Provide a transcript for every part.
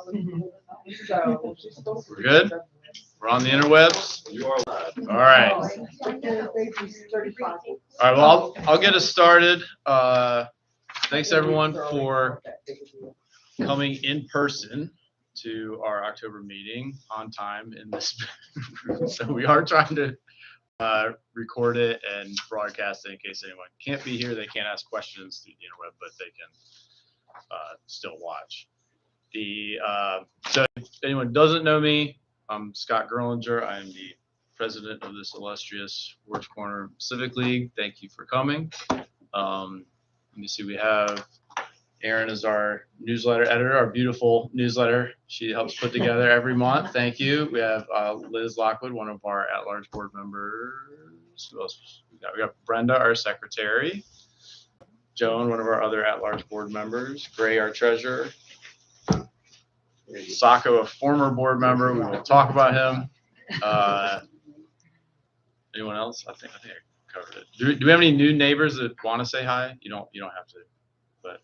We're good? We're on the interwebs? You are live. All right. All right, well, I'll get us started. Thanks everyone for coming in person to our October meeting on time in this room. So we are trying to record it and broadcast it in case anyone can't be here. They can't ask questions through the interweb, but they can still watch. So if anyone doesn't know me, I'm Scott Gerlinger. I am the president of this illustrious Works Corner Civic League. Thank you for coming. Let me see, we have Erin is our newsletter editor, our beautiful newsletter. She helps put together every month. Thank you. We have Liz Lockwood, one of our at-large board members. Who else we got? We got Brenda, our secretary. Joan, one of our other at-large board members. Gray, our treasurer. Sacco, a former board member. We will talk about him. Anyone else? I think I covered it. Do we have any new neighbors that want to say hi? You don't have to, but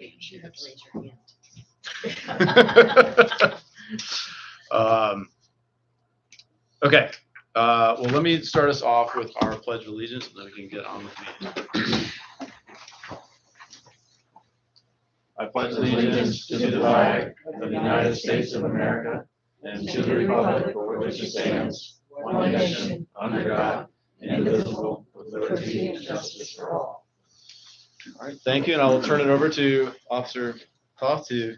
You have to raise your hand. Okay. Well, let me start us off with our Pledge of Allegiance, and then we can get on with the meeting. I pledge allegiance to the flag of the United States of America and to the republic for which it stands, one nation, under God, indivisible, with liberty and justice for all. All right, thank you, and I will turn it over to Officer Toth to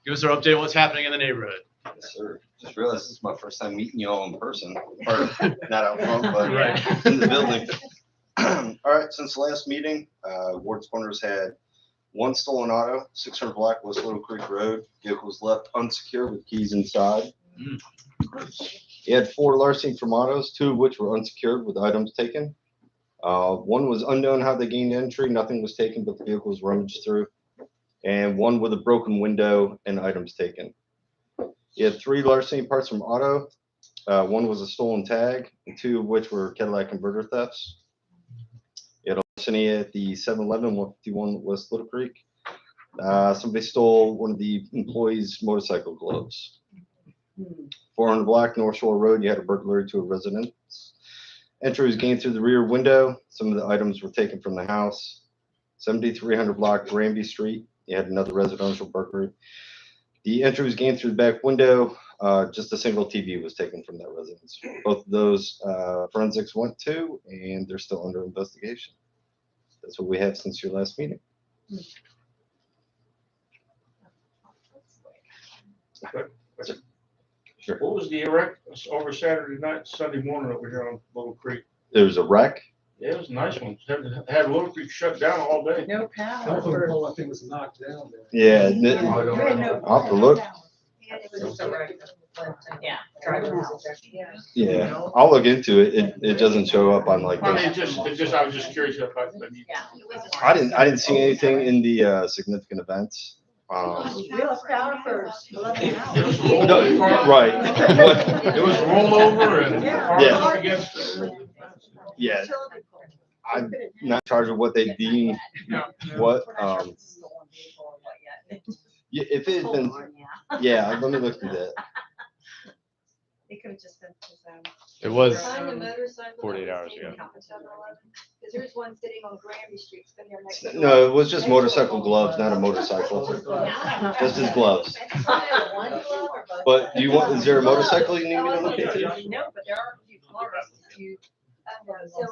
give us our update on what's happening in the neighborhood. Yes, sir. Just realized this is my first time meeting you all in person, or not out front, but Right. in the building. All right, since the last meeting, Ward's Corners had one stolen auto, 600 block West Little Creek Road. Vehicle was left unsecured with keys inside. He had 4 larceny from autos, 2 of which were unsecured with items taken. One was unknown how they gained entry. Nothing was taken, but the vehicle was rummaged through. And one with a broken window and items taken. He had 3 larceny parts from auto. One was a stolen tag, and 2 of which were Cadillac converter thefts. He had a larceny at the 7-Eleven, 151 West Little Creek. Somebody stole one of the employees' motorcycle gloves. 400 block North Shore Road, you had a burglary to a residence. Entry was gained through the rear window. Some of the items were taken from the house. 7300 block Granby Street, you had another residential burglary. The entry was gained through the back window. Just a single TV was taken from that residence. Both of those forensics went to, and they're still under investigation. That's what we have since your last meeting. Sure. What was the erect over Saturday night, Sunday morning over here on Little Creek? There was a wreck. Yeah, it was a nice one. Had Little Creek shut down all day. No power. Dalrymple, I think, was knocked down there. Yeah, I'll have to look. Yeah. Yeah, I'll look into it. It doesn't show up on like. I mean, I was just curious about that. I didn't see anything in the significant events. We lost power for 11 hours. It was rolled No, over. right. It was rollover and. Yeah. cars against it. Yeah, I'm not charged with what they deem what. Yeah, if it had been, yeah, let me look through that. It could have just been his own. It was Find the motorcycle 48 that was hours taken ago. from 7-Eleven, because there's one sitting on Granby Street, it's been there next to. No, it was just motorcycle gloves, not a motorcycle. Just his gloves. But do you want? Is there a motorcycle you need me to look into? No, but there are a few cars. So,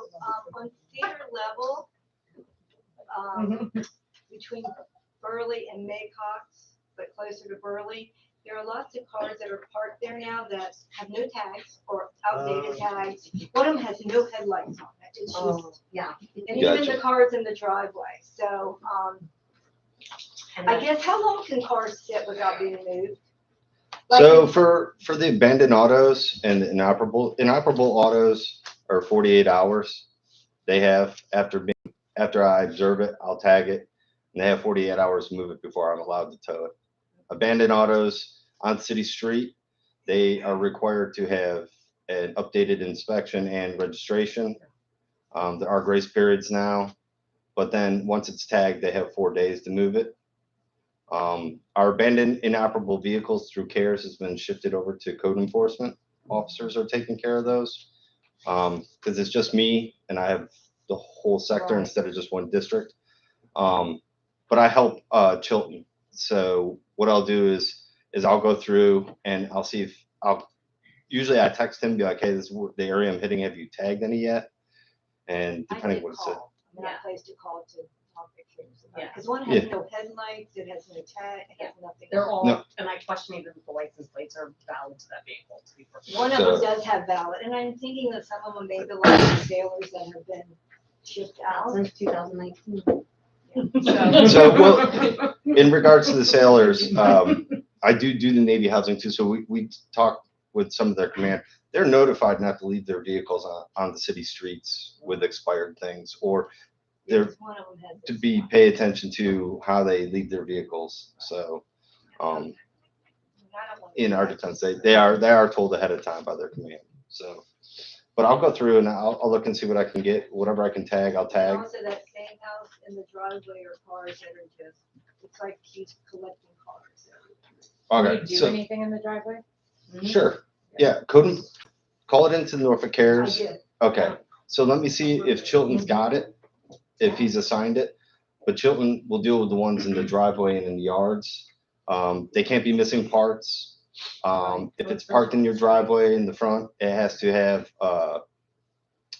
on theater level, between Burley and Maycox, but closer to Burley, there are lots of cars that are parked there now that have no tags or outdated tags. One of them has no headlights on it. It's just, Yeah. and even Gotcha. the cars in the driveway. So, I guess how long can cars sit without being moved? So for the abandoned autos and the inoperable autos are 48 hours. They have after I observe it, I'll tag it, and they have 48 hours to move it before I'm allowed to tow it. Abandoned autos on city street, they are required to have an updated inspection and registration. There are grace periods now, but then once it's tagged, they have 4 days to move it. Our abandoned inoperable vehicles through CARES has been shifted over to code enforcement. Officers are taking care of those. Because it's just me and I have the whole sector Right. instead of just one district. But I help Chilton. So what I'll do is I'll go through and I'll see if usually I text him, be like, hey, this is the area I'm hitting. Have you tagged any yet? And depending on what it said. I'm not placed to call to talk pictures. Yeah. Because one has no headlights, it has no tag, it has nothing. They're all, No. and I question even if the license plates are valid to that vehicle, to be perfect. One of So- them does have valid, and I'm thinking that some of them may be like the sailors that have been shipped out. Since 2019. So, well, in regards to the sailors, I do the Navy housing too. So we talk with some of their command. They're notified not to leave their vehicles on the city streets with expired things, or they're Because one of them has to this. pay attention to how they leave their vehicles. So, I don't want to in do our that. defense, they are told ahead of time by their command. So, but I'll go through and I'll look and see what I can get. Whatever I can tag, I'll And tag. also that same house in the driveway are cars that are just, it's like he's collecting cars. Okay, Do you do so anything in the driveway? sure, yeah, call it into Norfolk I Cares. did. Okay, so let me see if Chilton's got it, if he's assigned it. But Chilton will deal with the ones in the driveway and in the yards. They can't be missing parts. If it's parked in your driveway in the front, it has to have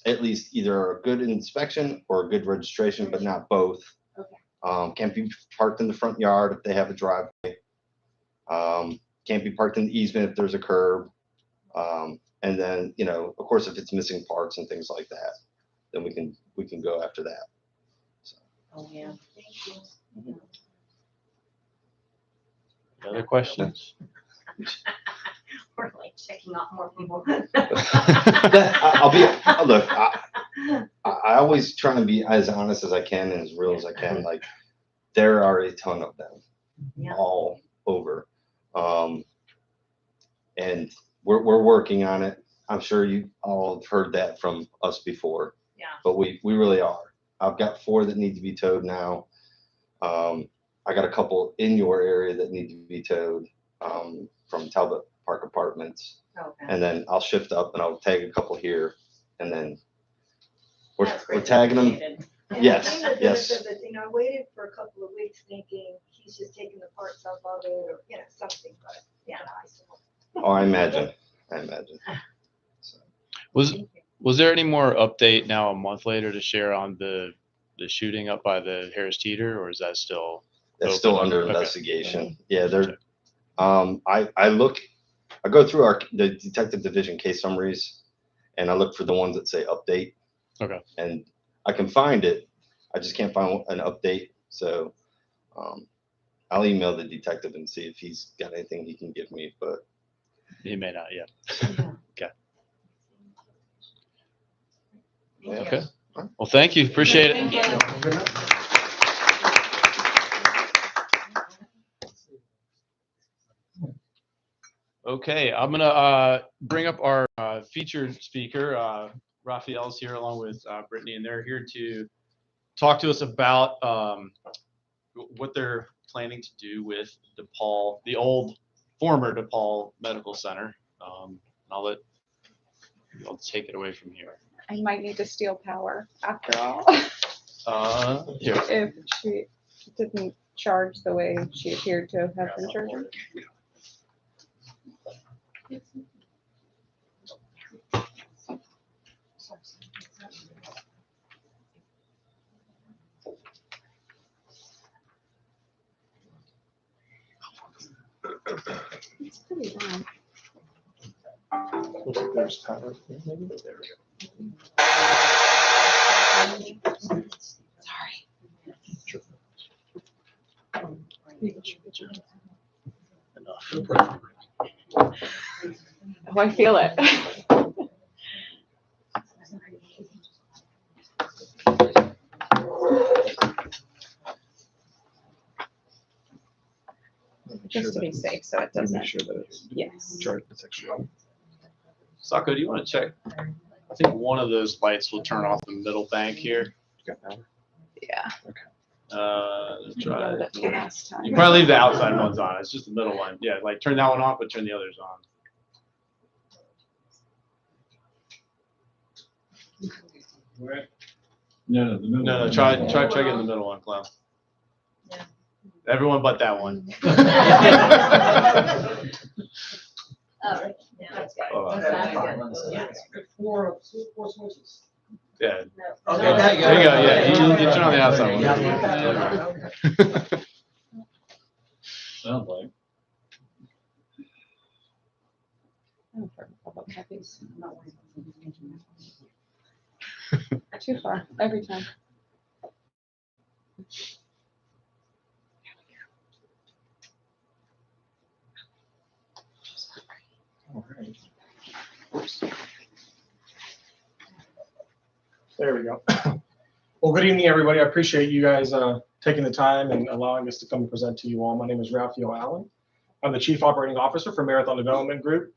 at least either a good inspection or a good registration, but not both. Okay. Can't be parked in the front yard if they have a driveway. Can't be parked in the easement if there's a curb. And then, of course, if it's missing parts and things like that, then we can go after that. Oh, yeah. Thank you. Other questions? We're like checking off more people. Look, I always try to be as honest as I can and as real as I can. Like, there are a ton of them Yeah. all over. And we're working on it. I'm sure you all have heard that from us before. Yeah. But we really are. I've got 4 that need to be towed now. I got a couple in your area that need to be towed from Talbot Park Apartments. Okay. And then I'll shift up and I'll tag a couple here. And then we're That's we're great. tagging them. Appreciated. And Yes, I think that yes. I waited for a couple of weeks thinking he's just taking the parts off of it or, something, but, Yeah. I suppose. Oh, I imagine. So, Was there any more update now a month later to share on the shooting up by the Harris Teeter, or is that still? that's open? still under Okay. investigation. Yeah, they're, I go through the detective division case summaries and I look for the ones that say update. Okay. And I can find it. I just can't find an update. So, I'll email the detective and see if he's got anything he can give me, but He may not, yeah. Thank you. Okay. Well, thank you. Appreciate Thank it. you. Okay, I'm gonna bring up our featured speaker. Raffaele's here along with Brittany, and they're here to talk to us about what they're planning to do with DePaul, the old former DePaul Medical Center. I'll let I'll take it away from here. I might need to steal power after all. Here. If she didn't charge the way she appeared to have been charging. It's pretty loud. Looks like there's power. Maybe. There we go. Sorry. Sure. Enough. Oh, I feel it. Just to be safe, so it doesn't. Make sure that it's Yes. charged. It's actually on. Sacco, do you want to check? I think one of those lights will turn off the middle bank here. Got power? Yeah. Try. That last time. You probably leave the outside ones on. It's just the middle one. Yeah, like turn that one off, but turn the others on. No, the middle. No, try getting the middle one, Clem. Yeah. Everyone but that one. Oh, yeah, that's good. Oh, That's good. Yeah. Four switches. Yeah. No. Okay, there you go. There you go. Yeah, you turn on the outside one. Sounds like. Oh, for public copies. Too far, every time. All right. Oops. There we go. Well, good evening, everybody. I appreciate you guys taking the time and allowing us to come and present to you all. My name is Raffaele. I'm the Chief Operating Officer for Marathon Development Group.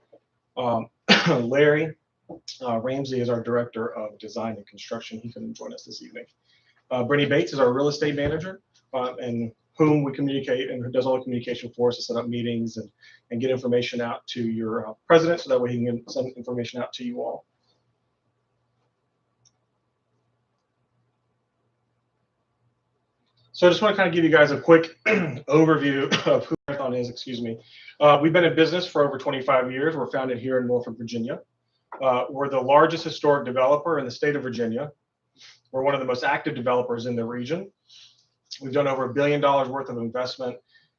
Larry Ramsey is our Director of Design and Construction. He couldn't join us this evening. Brittany Bates is our Real Estate Manager, and whom we communicate and who does all the communication for us to set up meetings and get information out to your president, so that way he can send information out to you all. So I just want to kind of give you guys a quick overview of who Marathon is, excuse me. We've been in business for over 25 years. We're founded here in Norfolk, Virginia. We're the largest historic developer in the state of Virginia. We're one of the most active developers in the region. We've done over $1 billion worth of investment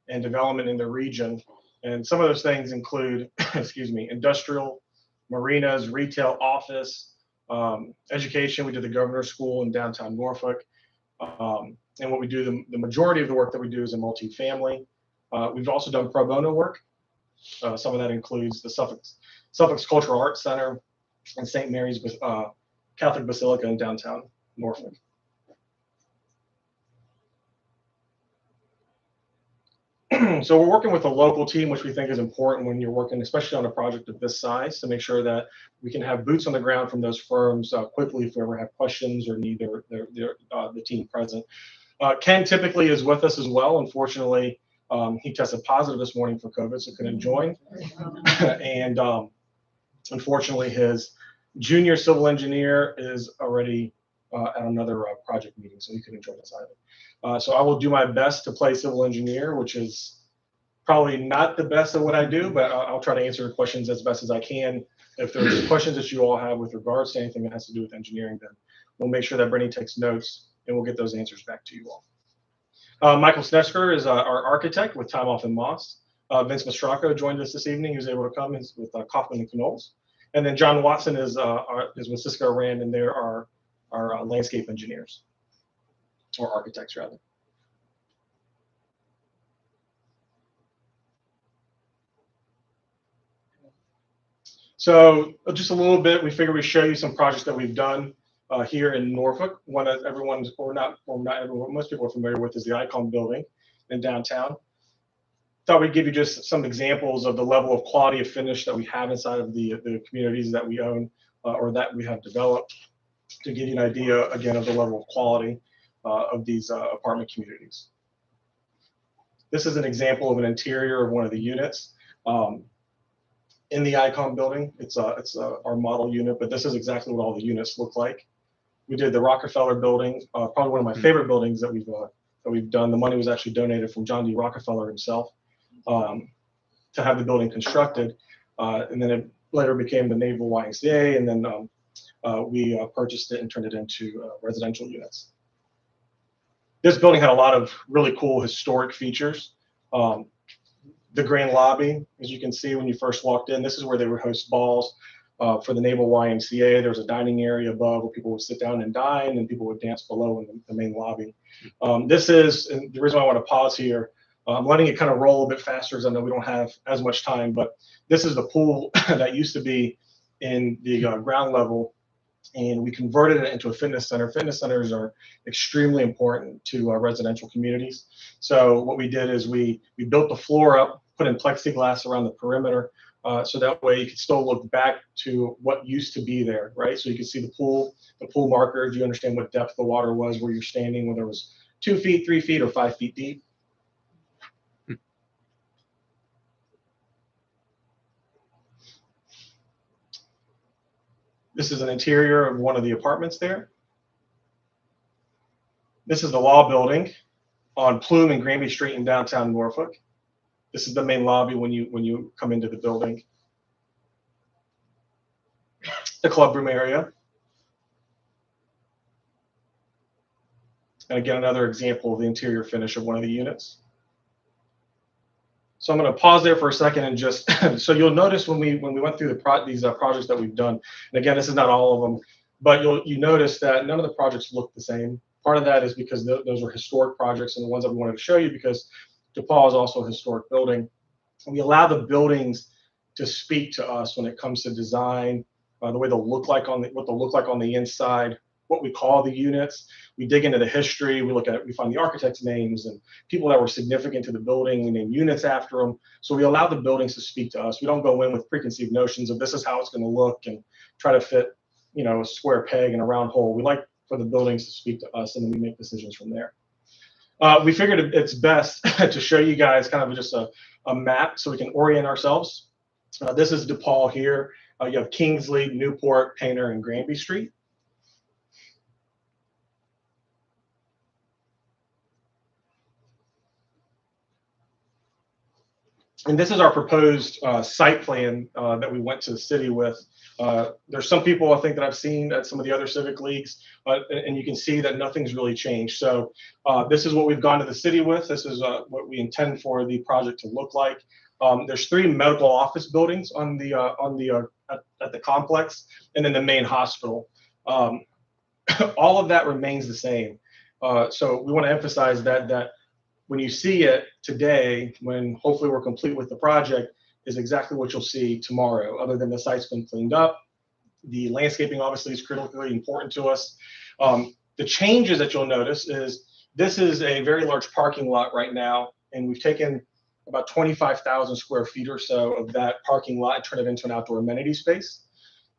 and development in the region. And some of those things include, excuse me, industrial, marinas, retail, office, education. We did the governor's school in downtown Norfolk. And what we do, the majority of the work that we do is in multifamily. We've also done pro bono work. Some of that includes the Suffolk's Cultural Arts Center and St. Mary's Catholic Basilica in downtown Norfolk. So we're working with a local team, which we think is important when you're working, especially on a project of this size, to make sure that we can have boots on the ground from those firms quickly if we ever have questions or need the team present. Ken typically is with us as well. Unfortunately, he tested positive this morning for COVID, so couldn't join. And unfortunately, his junior civil engineer is already at another project meeting, so he couldn't join us either. So I will do my best to play civil engineer, which is probably not the best at what I do, but I'll try to answer your questions as best as I can. If there's questions that you all have with regards to anything that has to do with engineering, then we'll make sure that Brittany takes notes and we'll get those answers back to you all. Michael Snesker is our architect with Time Off and Moss. Vince Mastracco joined us this evening. He was able to come. He's with Kaufman and Knowles. And then John Watson is with Cisco Rand, and they're our landscape engineers, or architects rather. So just a little bit, we figure we show you some projects that we've done here in Norfolk. One that everyone's, or not everyone, most people are familiar with, is the Icon building in downtown. Thought we'd give you just some examples of the level of quality of finish that we have inside of the communities that we own or that we have developed, to give you an idea, again, of the level of quality of these apartment communities. This is an example of an interior of one of the units. In the Icon building, it's our model unit, but this is exactly what all the units look like. We did the Rockefeller building, probably one of my favorite buildings that we've done. The money was actually donated from John D. Rockefeller himself to have the building constructed, and then it later became the Naval YMCA, and then we purchased it and turned it into residential units. This building had a lot of really cool historic features. The grand lobby, as you can see when you first walked in, this is where they would host balls for the Naval YMCA. There was a dining area above where people would sit down and dine, and people would dance below in the main lobby. This is, and the reason why I want to pause here, I'm letting it kind of roll a bit faster because I know we don't have as much time, but this is the pool that used to be in the ground level, and we converted it into a fitness center. Fitness centers are extremely important to residential communities. So what we did is we built the floor up, put in plexiglass around the perimeter, so that way you could still look back to what used to be there, right? So you can see the pool markers, you understand what depth the water was, where you're standing, whether it was 2 feet, 3 feet, or 5 feet deep. This is an interior of one of the apartments there. This is the law building on Plume and Granby Street in downtown Norfolk. This is the main lobby when you come into the building. The club room area. And again, another example of the interior finish of one of the units. So I'm going to pause there for a second and just, so you'll notice when we went through these projects that we've done, and again, this is not all of them, but you notice that none of the projects look the same. Part of that is because those are historic projects and the ones that we wanted to show you because DePaul is also a historic building. And we allow the buildings to speak to us when it comes to design, the way they'll look like what they'll look like on the inside, what we call the units. We dig into the history. We find the architects' names and people that were significant to the building. We name units after them. So we allow the buildings to speak to us. We don't go in with preconceived notions of this is how it's going to look and try to fit, a square peg in a round hole. We like for the buildings to speak to us, and then we make decisions from there. We figured it's best to show you guys kind of just a map so we can orient ourselves. This is DePaul here. You have Kingsley, Newport, Painter, and Granby Street. And this is our proposed site plan that we went to the city with. There's some people I think that I've seen at some of the other civic leagues, and you can see that nothing's really changed. So this is what we've gone to the city with. This is what we intend for the project to look like. There's 3 medical office buildings at the complex, and then the main hospital. All of that remains the same. So we want to emphasize that when you see it today, when hopefully we're complete with the project, is exactly what you'll see tomorrow, other than the site's been cleaned up. The landscaping obviously is critically important to us. The changes that you'll notice is this is a very large parking lot right now, and we've taken about 25,000 square feet or so of that parking lot and turned it into an outdoor amenity space.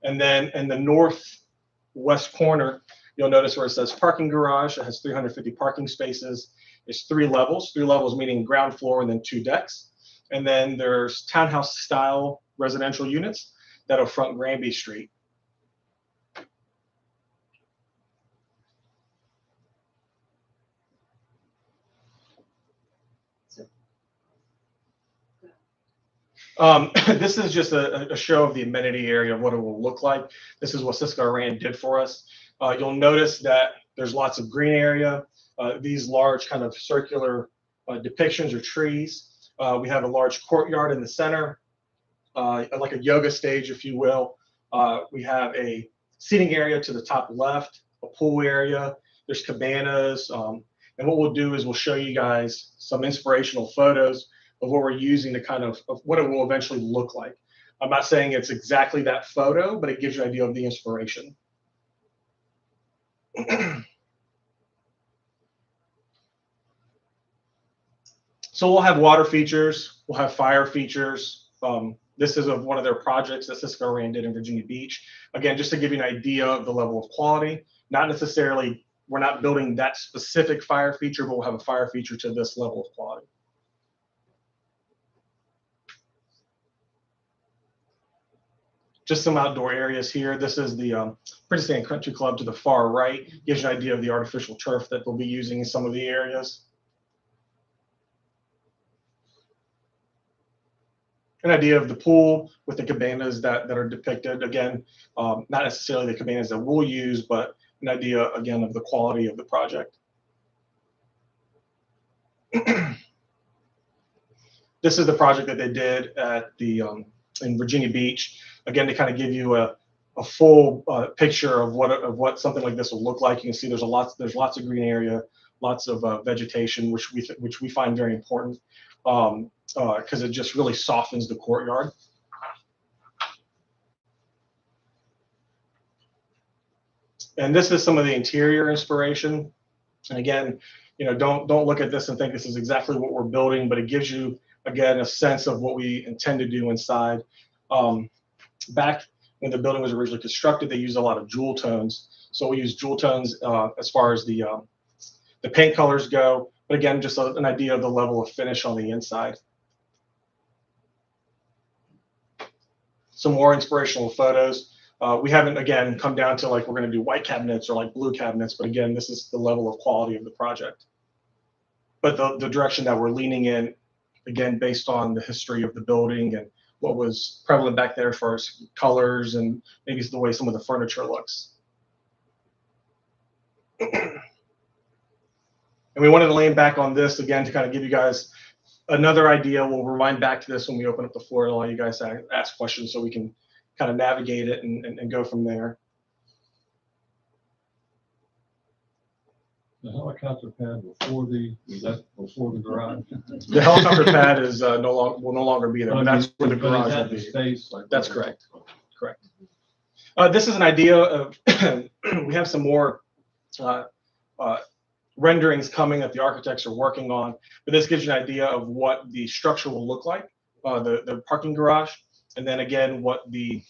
And then in the northwest corner, you'll notice where it says parking garage. It has 350 parking spaces. It's 3 levels meaning ground floor and then 2 decks. And then there's townhouse style residential units that'll front Granby Street. This is just a show of the amenity area of what it will look like. This is what Cisco Rand did for us. You'll notice that there's lots of green area. These large kind of circular depictions or trees. We have a large courtyard in the center, like a yoga stage, if you will. We have a seating area to the top left, a pool area. There's cabanas. And what we'll do is we'll show you guys some inspirational photos of what we're using to kind of what it will eventually look like. I'm not saying it's exactly that photo, but it gives you an idea of the inspiration. So we'll have water features, we'll have fire features. This is of one of their projects that Cisco Rand did in Virginia Beach. Again, just to give you an idea of the level of quality, not necessarily, we're not building that specific fire feature, but we'll have a fire feature to this level of quality. Just some outdoor areas here. This is the Princess Anne Country Club to the far right. Gives you an idea of the artificial turf that they'll be using in some of the areas. An idea of the pool with the cabanas that are depicted. Again, not necessarily the cabanas that we'll use, but an idea, again, of the quality of the project. This is the project that they did at the in Virginia Beach. Again, to kind of give you a full picture of what something like this will look like. You can see there's lots of green area, lots of vegetation, which we find very important because it just really softens the courtyard. And this is some of the interior inspiration. And again, don't look at this and think this is exactly what we're building, but it gives you, again, a sense of what we intend to do inside. Back when the building was originally constructed, they used a lot of jewel tones. So we use jewel tones as far as the the paint colors go, but again, just an idea of the level of finish on the inside. Some more inspirational photos. We haven't, again, come down to like we're going to do white cabinets or like blue cabinets, but again, this is the level of quality of the project. But the direction that we're leaning in, again, based on the history of the building and what was prevalent back there as far as colors and maybe the way some of the furniture looks. And we wanted to lean back on this again to kind of give you guys another idea. We'll rewind back to this when we open up the floor to allow you guys to ask questions so we can kind of navigate it and go from there. The helicopter pad was that before the garage? The helicopter pad is will no longer be there, but that's where the garage will be. Space, like That's correct. Correct. This is an idea of we have some more renderings coming that the architects are working on, but this gives you an idea of what the structure will look like, the parking garage, and then again what the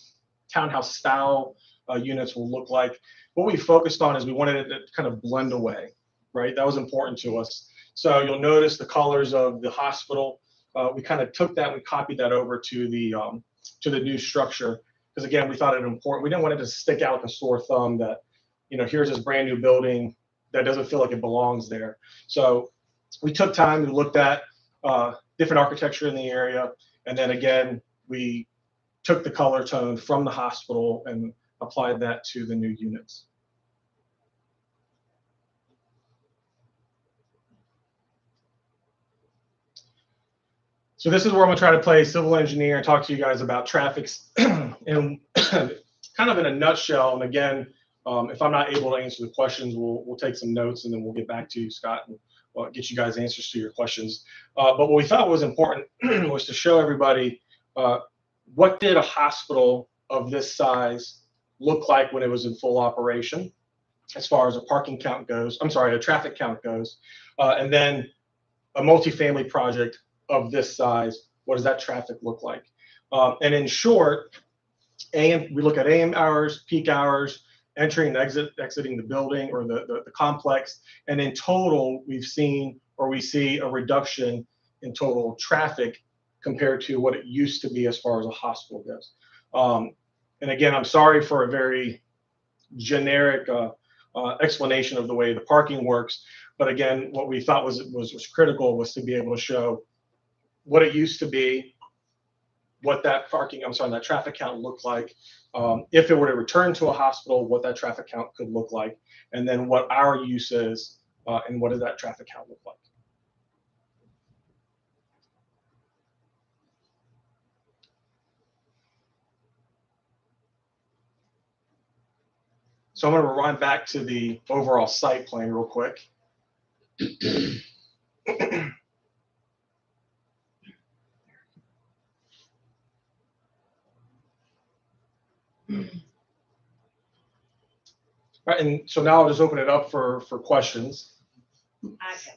townhouse style units will look like. What we focused on is we wanted it to kind of blend away, right? That was important to us. So you'll notice the colors of the hospital. We kind of took that and copied that over to the new structure, because again, we thought it important. We didn't want it to stick out like a sore thumb that, you know, here's this brand new building that doesn't feel like it belongs there. So we took time, we looked at different architecture in the area, and then again, we took the color tone from the hospital and applied that to the new units. So this is where I'm gonna try to play civil engineer and talk to you guys about traffic and kind of in a nutshell. And again, if I'm not able to answer the questions, we'll take some notes and then we'll get back to you, Scott, and we'll get you guys answers to your questions. But what we thought was important was to show everybody what did a hospital of this size look like when it was in full operation, as far as a parking count goes, a traffic count goes, and then a multifamily project of this size, what does that traffic look like? And in short, we look at AM hours, peak hours, entering and exiting the building or the complex, and in total, we see a reduction in total traffic compared to what it used to be as far as a hospital goes. And again, I'm sorry for a very generic explanation of the way the parking works, but again, what we thought was critical was to be able to show what it used to be, what that that traffic count looked like, if it were to return to a hospital, what that traffic count could look like, and then what our use is, and what does that traffic count look like. So I'm going to rewind back to the overall site plan real quick. All right, and so now I'll just open it up for questions. Okay.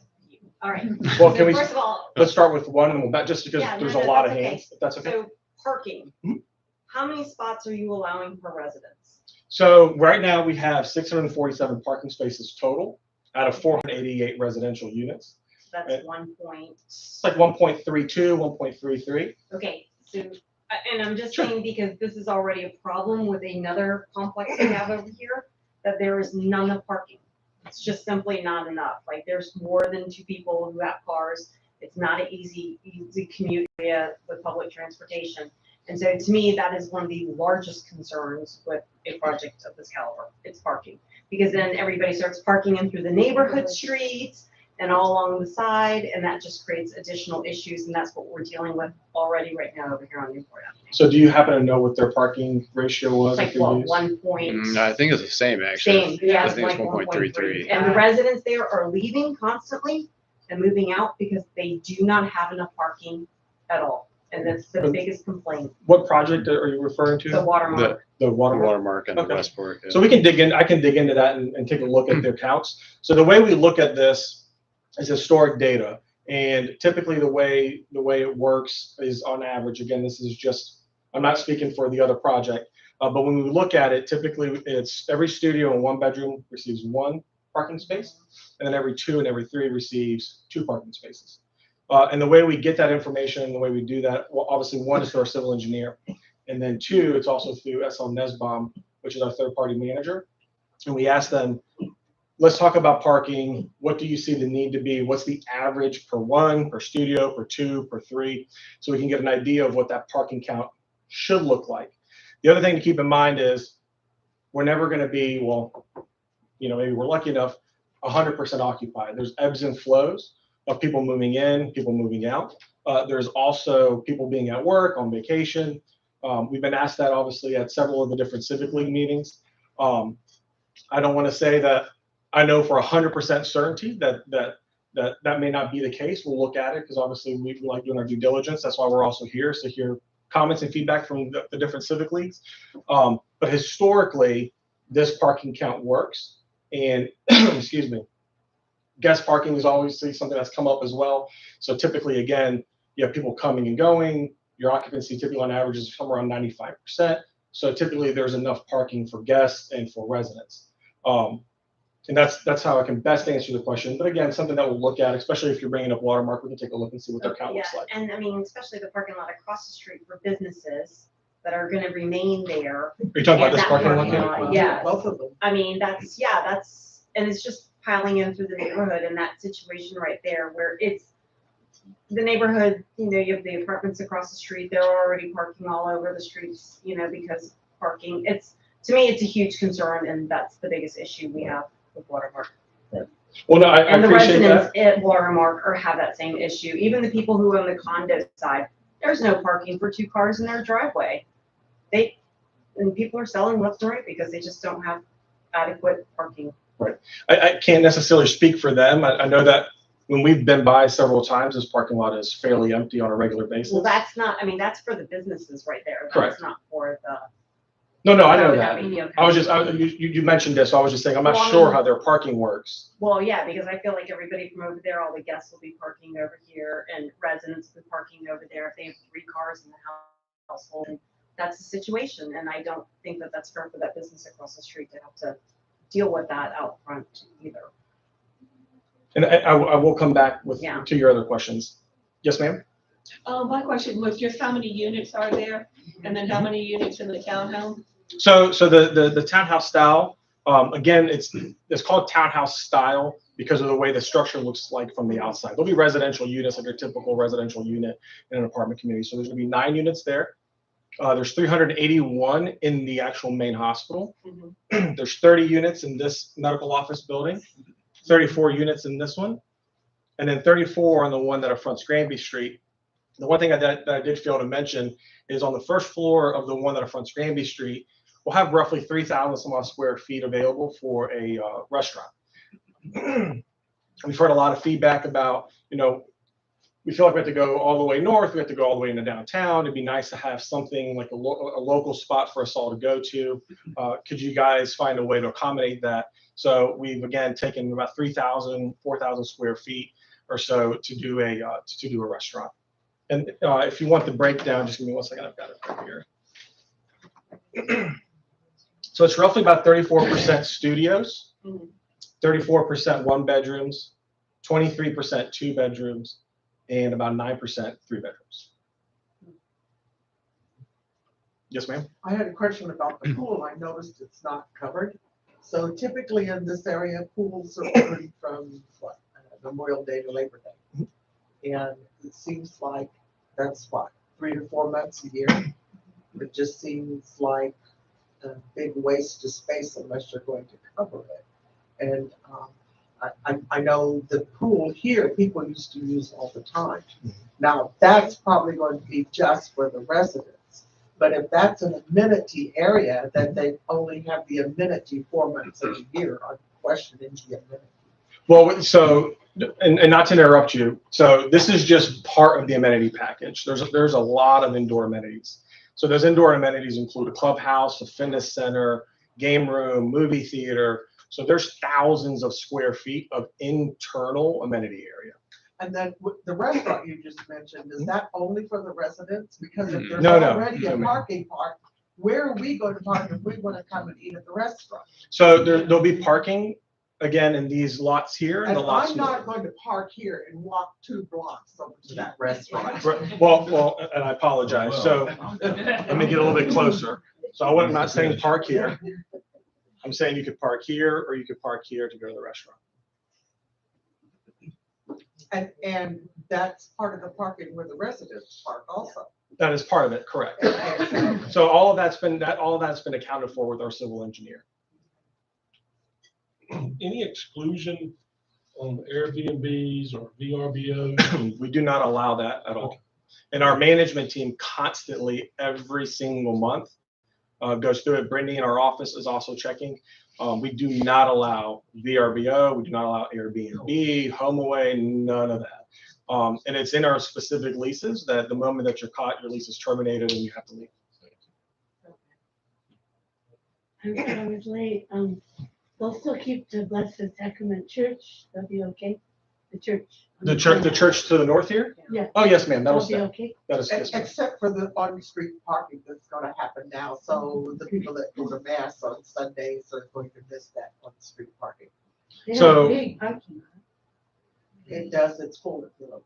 All right. Well, So can we, first of all, let's start with one, and we'll just because Yeah, no, there's no, a lot of that's okay. hands, if that's okay. so parking, Mhm. how many spots are you allowing per residence? So right now we have 647 parking spaces total out of 488 residential units. So that's 1 point. It's like 1.32, 1.33. Okay, so, and I'm just Sure. saying because this is already a problem with another complex we have over here, that there is none of parking. It's just simply not enough. Like there's more than 2 people who have cars. It's not an easy commute area with public transportation. And so to me, that is one of the largest concerns with a project of this caliber. It's parking. Because then everybody starts parking in through the neighborhood streets and all along the side, and that just creates additional issues, and that's what we're dealing with already right now over here on Newport Avenue. So do you happen to know what their parking ratio was? It's like, if they what, used? 1 point? I think it's the same, actually. Same, yeah, I it's think it's like 1.33. And the residents there are leaving constantly and moving out because they do not have enough parking at all. And that's the biggest complaint, What project are you referring to? the watermark. The watermark? Watermark and the Okay. Westport. Yeah. So we can dig in, I can dig into that and take a look at their counts. So the way we look at this is historic data. And typically the way it works is on average, again, this is just, I'm not speaking for the other project, but when we look at it, typically it's every studio in 1 bedroom receives 1 parking space, and then every 2 and every 3 receives 2 parking spaces. And the way we get that information and the way we do that, well, obviously 1 is through our civil engineer, and then 2, it's also through SL Nesbaum, which is our third-party manager. And we ask them, let's talk about parking. What do you see the need to be? What's the average per 1, per studio, per 2, per 3? So we can get an idea of what that parking count should look like. The other thing to keep in mind is we're never going to be, well, maybe we're lucky enough, 100% occupied. There's ebbs and flows of people moving in, people moving out. There's also people being at work, on vacation. We've been asked that obviously at several of the different Civic League meetings. I don't want to say that I know for 100% certainty that may not be the case. We'll look at it because obviously we like doing our due diligence. That's why we're also here, is to hear comments and feedback from the different Civic Leagues. But historically, this parking count works. And excuse me, guest parking is obviously something that's come up as well. So typically, again, you have people coming and going. Your occupancy typically on average is somewhere around 95%. So typically there's enough parking for guests and for residents. And that's how I can best answer the question. But again, something that we'll look at, especially if you're bringing up Watermark, we can take a look and see what their count looks like. And I mean, especially the parking lot across the street for businesses that are going to remain there. Are you talking about And this that parking parking lot? lot, yeah. Both of them. I mean, and it's just piling in through the neighborhood, and that situation right there where it's the neighborhood, you have the apartments across the street, they're already parking all over the streets, because parking, to me, it's a huge concern, and that's the biggest issue we have with Watermark. Well, no, I And the appreciate residents that. at Watermark have that same issue. Even the people who own the condo side, there's no parking for 2 cars in their driveway. And people are selling left and right because they just don't have adequate parking. Right. I can't necessarily speak for them. I know that when we've been by several times, this parking lot is fairly empty on a regular basis. Well, that's for the businesses right there. Correct. That's not for the. No, I know that. Okay. I was just, you mentioned this, so I was just saying, I'm not Well, I sure mean- how their parking works. Well, yeah, because I feel like everybody from over there, all the guests will be parking over here, and residents will be parking over there if they have 3 cars in the household. And that's the situation, and I don't think that that's fair for that business across the street to have to deal with that out front either. And I will come back Yeah. to your other questions. Yes, ma'am? My question was just how many units are there, and then how many units in the townhome? So the townhouse style, again, it's called townhouse style because of the way the structure looks like from the outside. There'll be residential units, like your typical residential unit in an apartment community. So there's gonna be 9 units there. There's 381 in the actual main hospital. Mhm. There's 30 units in this medical office building, 34 units in this one, and then 34 on the one that fronts Granby Street. The one thing that I did fail to mention is on the first floor of the one that fronts Granby Street, we'll have roughly 3,000 some odd square feet available for a restaurant. We've heard a lot of feedback about, we feel like we have to go all the way north, we have to go all the way into downtown. It'd be nice to have something like a local spot for us all to go to. Could you guys find a way to accommodate that? So we've again taken about 3,000, 4,000 square feet or so to do a restaurant. And if you want the breakdown, just give me 1 second. I've got it right here. So it's roughly about 34% studios, 34% 1 bedrooms, 23% 2 bedrooms, and about 9% 3 bedrooms. Yes, ma'am. I had a question about the pool. I noticed it's not covered. So typically in this area, pools are open from Memorial Day to Labor Day. And it seems like that's 3 to 4 months a year. It just seems like a big waste of space unless you're going to cover it. And I know the pool here, people used to use all the time. Now, that's probably going to be just for the residents. But if that's an amenity area, then they only have the amenity 4 months of the year. I'm questioning the amenity. Well, so, and not to interrupt you, so this is just part of the amenity package. There's a lot of indoor amenities. So those indoor amenities include a clubhouse, a fitness center, game room, movie theater. So there's thousands of square feet of internal amenity area. And then the restaurant you just mentioned, is that only for the residents? Because if there's No, already a ma'am. parking park, where are we going to park if we want to come and eat at the restaurant? So there'll be parking again, in these lots here and And the lots. I'm not going to park here and walk 2 blocks over to that restaurant. Well, and I apologize. So let me get a little bit closer. So I'm not saying park here. I'm saying you could park here or you could park here to go to the restaurant. And that's part of the parking where the residents park also. That is part of it, correct. Okay, So all of that's been accounted for with our civil engineer. Any exclusion on Airbnbs or VRBOs? We do not allow that at all. And our management team constantly, every single month, goes through it. Brittany in our office is also checking. We do not allow VRBO. We do not allow Airbnb, HomeAway, none of that. And it's in our specific leases that the moment that you're caught, your lease is terminated and you have to leave. I'm sorry, late. They'll still keep the Blessed Sacrament Church. That'll be okay. The church. The church to the north here? Yeah. Oh, yes, ma'am. That'll That'll be stay. okay. That is, yes, ma'am. except for the on-street parking that's gonna happen now. So the people that go to mass on Sundays are going to miss that on-street parking. They have So- a big parking. It does, it's full of people.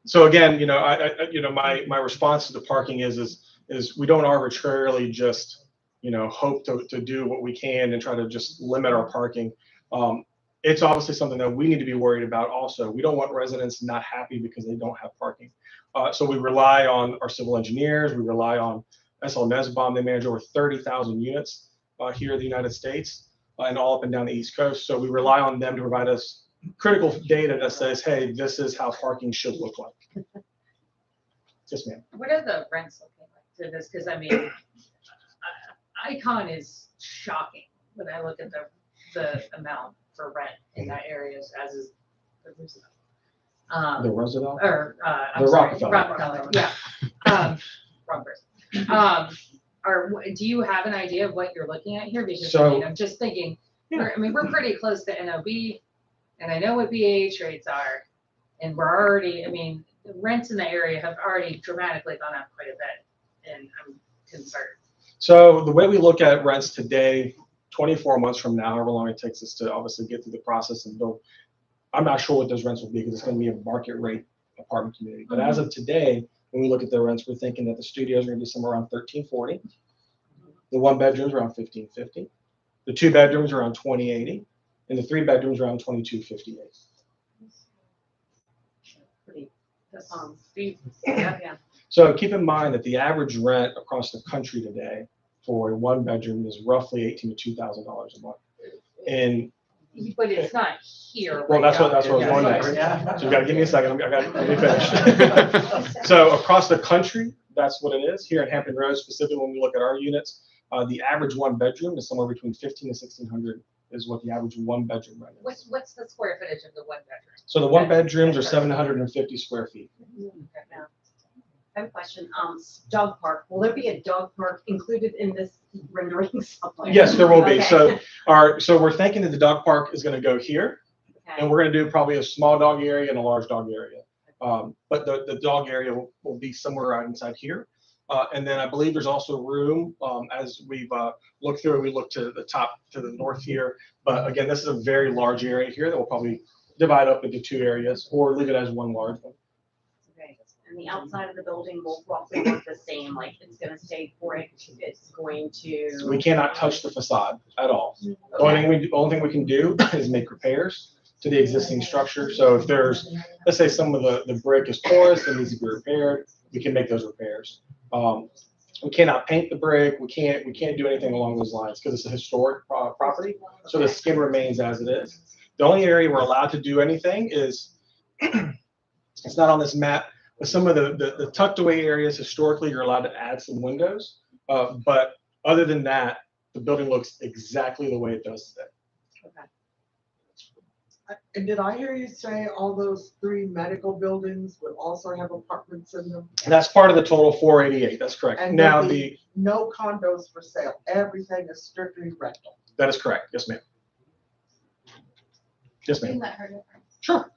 So again, my response to the parking is we don't arbitrarily just, hope to do what we can and try to just limit our parking. It's obviously something that we need to be worried about also. We don't want residents not happy because they don't have parking. So we rely on our civil engineers. We rely on SL Nesbaum. They manage over 30,000 units here in the United States and all up and down the East Coast. So we rely on them to provide us critical data that says, hey, this is how parking should look like. Yes, ma'am. What are the rents looking like to this? Because I mean, Icon is shocking when I look at the amount for rent in that area as is the Roosevelt. The Roosevelt? Or, I'm The sorry, Rockefeller. Rockefeller, yeah. Wrong person. Do you have an idea of what you're looking at here? Because I mean, I'm just thinking, we're pretty close to NOB, and I know what BAH rates are, and we're already, the rents in the area have already dramatically gone up quite a bit, and I'm concerned. So the way we look at rents today, 24 months from now, however long it takes us to obviously get through the process and build, I'm not sure what those rents will be because it's going to be a market rate apartment community. But as of today, when we look at the rents, we're thinking that the studios are going to be somewhere around $1,340. The 1 bedrooms around $1,550. The 2 bedrooms around $2,080, and the 3 bedrooms around $2,258. Yeah. So keep in mind that the average rent across the country today for a 1 bedroom is roughly $1,800 to $2,000 a month. And But it's not here. well, right that's what now. I was going next. Yeah. So you gotta give me a second. Let me finish. So across the country, that's what it is. Here in Hampton Roads, specifically when we look at our units, the average 1 bedroom is somewhere between $1,500 to $1,600 is what the average 1 bedroom rent is. What's the square footage of the 1 bedroom? So the 1 bedrooms are 750 square feet. I have a question. Dog park, will there be a dog park included in this rendering somewhere? Yes, there will be. Okay. So we're thinking that the dog park is going to go here, Okay. and we're going to do probably a small dog area and a large dog area. But the dog area will be somewhere right inside here. And then I believe there's also room as we've looked through, we look to the top to the north here. But again, this is a very large area here that will probably divide up into 2 areas or leave it as 1 large one. Okay. And the outside of the building will roughly look the same, like it's gonna stay brick, it's going to. We cannot touch the facade at all. The only thing we can do is make repairs to the existing structure. So if there's, let's say some of the brick is porous and needs to be repaired, we can make those repairs. We cannot paint the brick. We can't do anything along those lines because it's a historic property. So the skin remains as it is. The only area we're allowed to do anything is, it's not on this map, but some of the tucked away areas historically you're allowed to add some windows. But other than that, the building looks exactly the way it does today. And did I hear you say all those 3 medical buildings would also have apartments in them? That's part of the total 488. That's correct. And Now there'll be no condos for sale. Everything is strictly rental. that is correct. Yes, ma'am. Yes, ma'am. Let her know. Sure.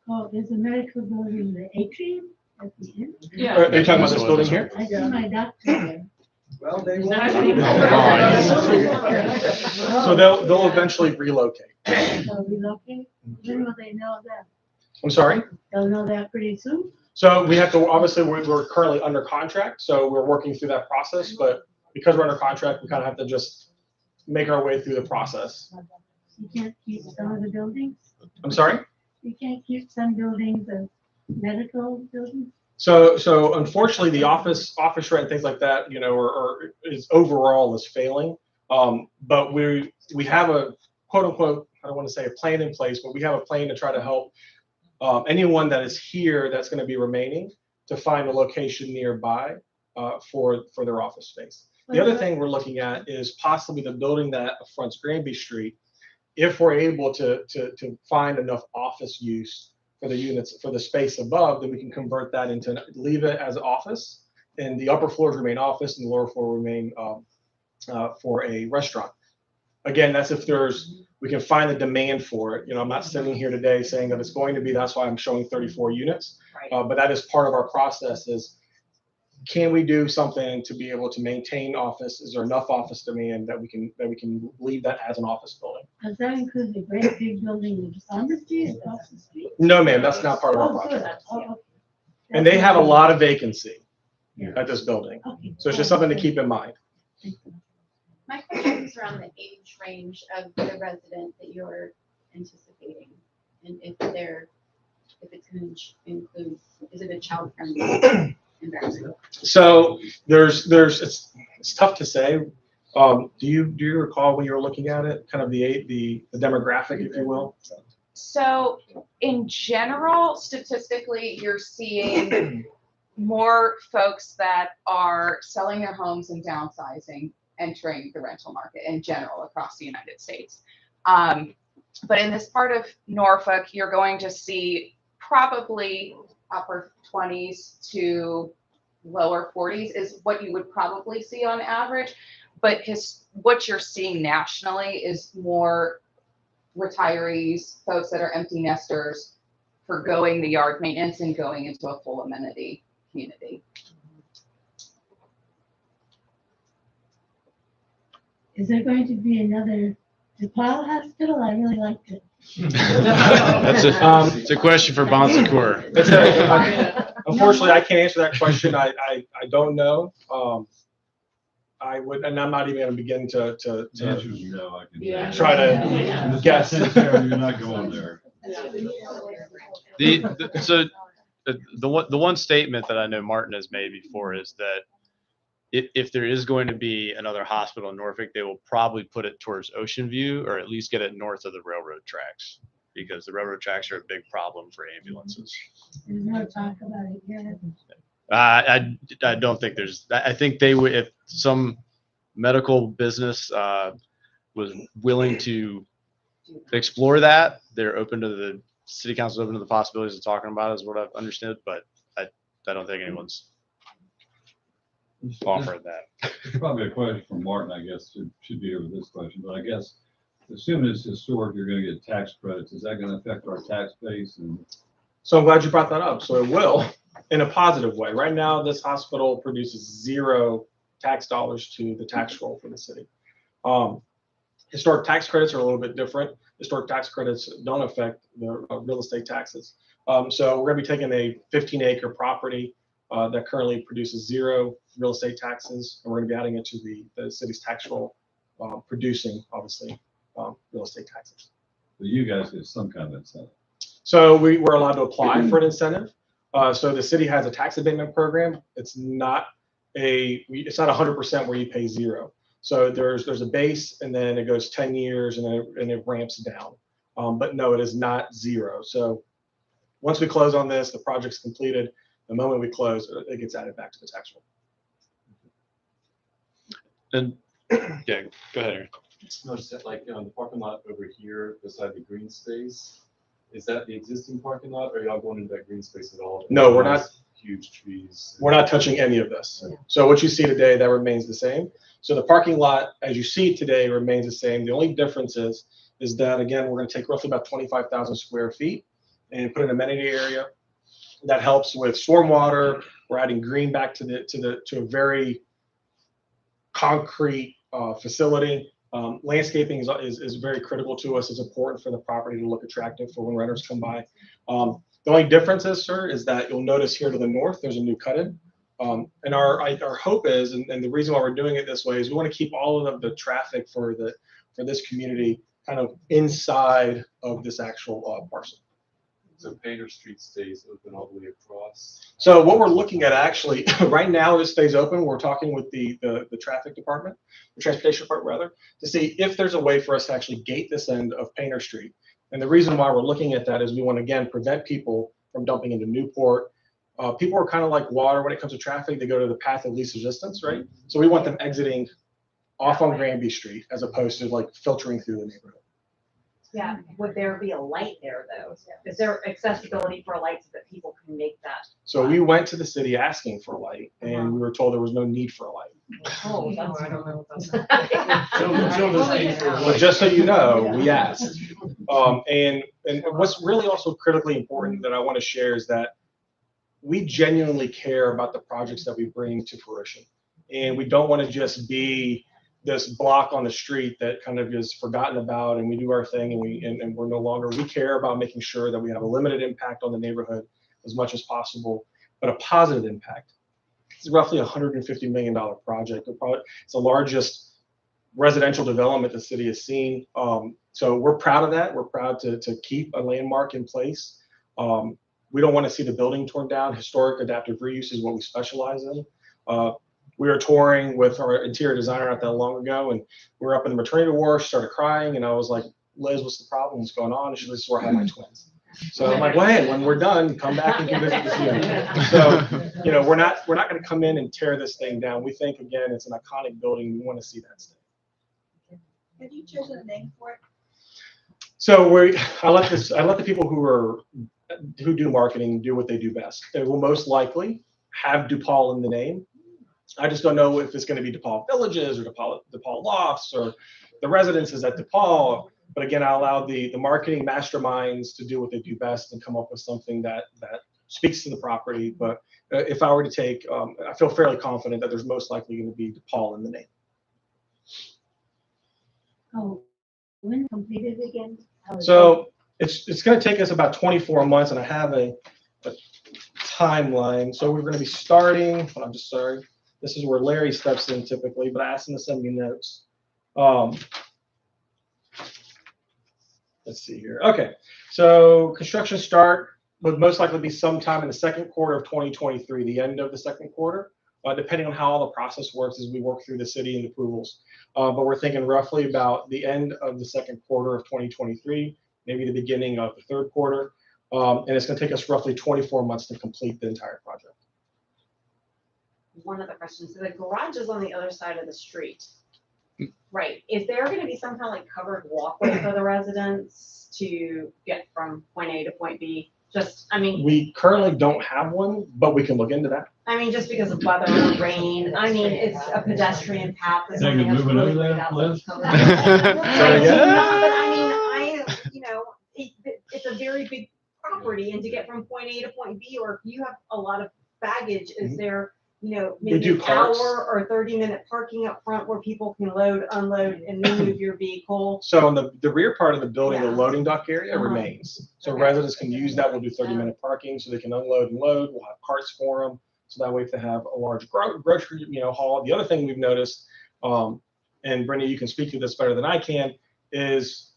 Oh, there's a medical building, the atrium at the end. Yeah. Are you talking about this building here? I see my doctor there. Well, they Is will. that pretty So they'll eventually relocate. So relocate, when will they know that? I'm sorry? They'll know that pretty soon? So we have to, obviously, we're currently under contract, so we're working through that process, but because we're under contract, we kind of have to just make our way through the process. You can't keep some of the buildings? I'm sorry? You can't keep some buildings as medical buildings? So unfortunately, the office rent, things like that, is overall failing. But we have a quote unquote, I don't want to say a plan in place, but we have a plan to try to help anyone that is here that's going to be remaining to find a location nearby for their office space. The other thing we're looking at is possibly the building that fronts Granby Street. If we're able to find enough office use for the units, for the space above, then we can convert that into, leave it as office, and the upper floors remain office and the lower floor remain for a restaurant. Again, that's if we can find the demand for it. I'm not sitting here today saying that it's going to be, that's why I'm showing 34 units. But that is part of our process is, can we do something to be able to maintain office? Is there enough office demand that we can leave that as an office building? Does that include the great big building that's on the street, across the street? No, ma'am, that's not part of our Oh, good. project. Oh, okay. And they have a lot of vacancy Yeah. at this building. Okay. So it's just something to keep in mind. My question is around the age range of the resident that you're anticipating, and if it's going to include, is it a child-friendly environment? So it's tough to say. Do you recall when you were looking at it, kind of the demographic, if you will? So in general, statistically, you're seeing more folks that are selling their homes and downsizing, entering the rental market in general across the United States. But in this part of Norfolk, you're going to see probably upper 20s to lower 40s is what you would probably see on average. But what you're seeing nationally is more retirees, folks that are empty nesters, forgoing the yard maintenance and going into a full amenity community. Is there going to be another DePaul hospital? I really liked it. It's a question for Bon Secours. Unfortunately, I can't answer that question. I don't know. I would, and I'm not even going to begin to No, I can try to guess. You're not going there. The one statement that I know Martin has made before is that if there is going to be another hospital in Norfolk, they will probably put it towards Ocean View, or at least get it north of the railroad tracks, because the railroad tracks are a big problem for ambulances. There's no talk about it yet. I don't think I think they would, if some medical business was willing to explore that, they're open to the city council, open to the possibilities of talking about it, is what I've understood, but I don't think anyone's offered that. Probably a question from Martin, I guess, should be over this question, but I guess assuming it's historic, you're going to get tax credits. Is that going to affect our tax base? So I'm glad you brought that up. So it will, in a positive way. Right now, this hospital produces 0 tax dollars to the tax roll for the city. Historic tax credits are a little bit different. Historic tax credits don't affect the real estate taxes. So we're going to be taking a 15-acre property that currently produces 0 real estate taxes, and we're going to be adding it to the city's tax roll, producing, obviously, real estate taxes. So you guys get some kind of incentive. So we're allowed to apply for an incentive. So the city has a tax abatement program. It's not 100% where you pay 0. So there's a base, and then it goes 10 years, and then it ramps down. But no, it is not 0. So once we close on this, the project's completed. The moment we close, it gets added back to the tax roll. And yeah, go ahead, Aaron. Notice that, like, the parking lot over here beside the green space, is that the existing parking lot, or are y'all going into that green space at all? No, we're not. Huge trees. We're not touching any of this. So what you see today, that remains the same. So the parking lot, as you see it today, remains the same. The only difference is that, again, we're going to take roughly about 25,000 square feet and put an amenity area that helps with stormwater. We're adding green back to a very concrete facility. Landscaping is very critical to us. It's important for the property to look attractive for when renters come by. The only difference is, sir, is that you'll notice here to the north, there's a new cut-in. And our hope is, and the reason why we're doing it this way is we want to keep all of the traffic for this community kind of inside of this actual parcel. So Painter Street stays open all the way across. So what we're looking at actually right now, it stays open. We're talking with the traffic department, the transportation department rather, to see if there's a way for us to actually gate this end of Painter Street. And the reason why we're looking at that is we want to, again, prevent people from dumping into Newport. People are kind of like water when it comes to traffic. They go to the path of least resistance, right? So we want them exiting off on Granby Street as opposed to like filtering through the neighborhood. Yeah, would there be a light there though? Is there accessibility for lights so that people can make that? So we went to the city asking for a light, and we were told there was no need for a light. Oh, that's, I don't know what that's. But just so you know, we asked. And what's really also critically important that I want to share is that we genuinely care about the projects that we bring to fruition. And we don't want to just be this block on the street that kind of is forgotten about, and we do our thing, and we're no longer. We care about making sure that we have a limited impact on the neighborhood as much as possible, but a positive impact. It's roughly a $150 million project. It's the largest residential development the city has seen. So we're proud of that. We're proud to keep a landmark in place. We don't want to see the building torn down. Historic adaptive reuse is what we specialize in. We were touring with our interior designer not that long ago, and we were up in the maternity ward. She started crying, and I was like, Liz, what's the problem? What's going on? And she said, this is where I have my twins. So I'm like, well, hey, when we're done, come back and visit this unit. So, you know, we're not going to come in and tear this thing down. We think, again, it's an iconic building. We want to see that stay. Have you chosen a name for it? So I let the people who do marketing do what they do best. They will most likely have DePaul in the name. I just don't know if it's going to be DePaul Villages or DePaul Lofts or the residences at DePaul. But again, I allow the marketing masterminds to do what they do best and come up with something that speaks to the property. But if I were to take, I feel fairly confident that there's most likely going to be DePaul in the name. Oh, when completed again? So it's going to take us about 24 months, and I have a timeline. So we're going to be starting. I'm just sorry. This is where Larry steps in typically, but I asked him to send me notes. Let's see here. Okay, so construction start would most likely be sometime in the second quarter of 2023, the end of the second quarter, depending on how all the process works as we work through the city and approvals. But we're thinking roughly about the end of the second quarter of 2023, maybe the beginning of the third quarter. And it's going to take us roughly 24 months to complete the entire project. One other question. So the garage is on the other side of the street, right? Is there going to be some kind of like covered walkway for the residents to get from point A to point B? We currently don't have one, but we can look into that. I mean, just because of weather or rain. I mean, it's a pedestrian path. That's only has really great outlets. But I mean, it's a very big property, and to get from point A to point B, or if you have a lot of baggage, is there, maybe an hour or 30-minute parking up front where people can load, unload, and then move your vehicle? So on the rear part of the building, the loading dock area remains. So residents can use that. We'll do 30-minute parking so they can unload and load. We'll have carts for them. So that way if they have a large grocery, haul. The other thing we've noticed, and Brenda, you can speak to this better than I can, is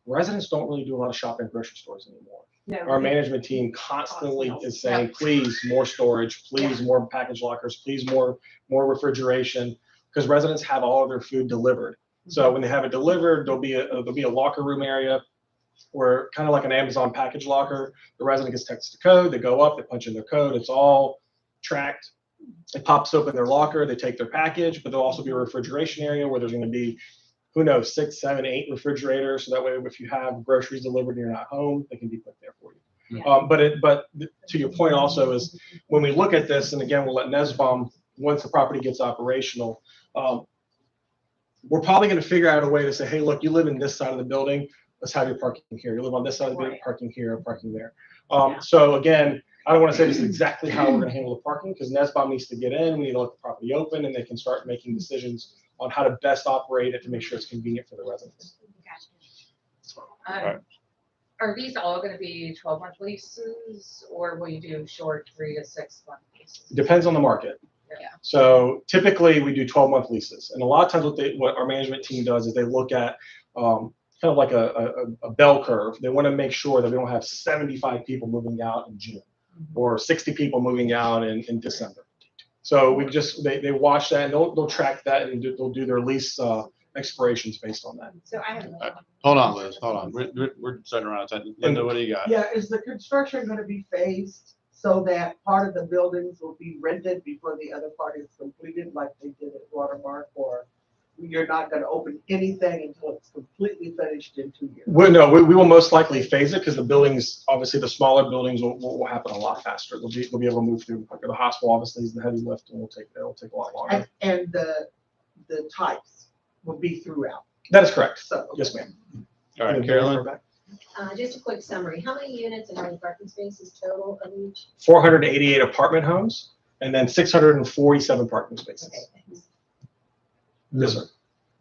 residents don't really do a lot of shopping at grocery stores anymore. No, our management team constantly is saying, please, more storage, please, more package lockers, please, more refrigeration, because residents have all of their food delivered. So when they have it delivered, there'll be a locker room area where, kind of like an Amazon package locker, the resident gets texted the code, they go up, they punch in their code, it's all tracked. It pops open their locker, they take their package, but there'll also be a refrigeration area where there's going to be, who knows, 6, 7, 8 refrigerators. So that way, if you have groceries delivered and you're not home, they can be put there for you. Yeah. But to your point also is when we look at this, and again, we'll let Nesbaum, once the property gets operational, we're probably going to figure out a way to say, hey, look, you live in this side of the building, let's have your parking here. You live on this side of the building, parking here, parking there. So again, I don't want to say this is exactly how we're going to handle the parking, because NESBOM needs to get in, we need to let the property open, and they can start making decisions on how to best operate it to make sure it's convenient for the residents. Are these all gonna be 12-month leases, or will you do short 3 to 6 month leases? Depends on the market. Yeah. So typically we do 12-month leases, and a lot of times what our management team does is they look at kind of like a bell curve. They want to make sure that we don't have 75 people moving out in June or 60 people moving out in December. So they watch that, and they'll track that, and they'll do their lease expirations based on that. So I have. Hold on, Liz, hold on. We're starting around time. Linda, what do you got? Yeah, is the construction gonna be phased so that part of the buildings will be rented before the other part is completed, like they did at Watermark? Or you're not gonna open anything until it's completely finished in 2 years? No, we will most likely phase it, because the buildings, obviously the smaller buildings will happen a lot faster. They'll be able to move through. Like the hospital obviously is the heavy lift, and it'll take a lot longer. And the types will be throughout. That is correct. So, Yes, ma'am. All right, Carolyn. Just a quick summary. How many units and how many parking spaces total of each? 488 apartment homes, and then 647 parking spaces. Okay, thanks. Yes, sir.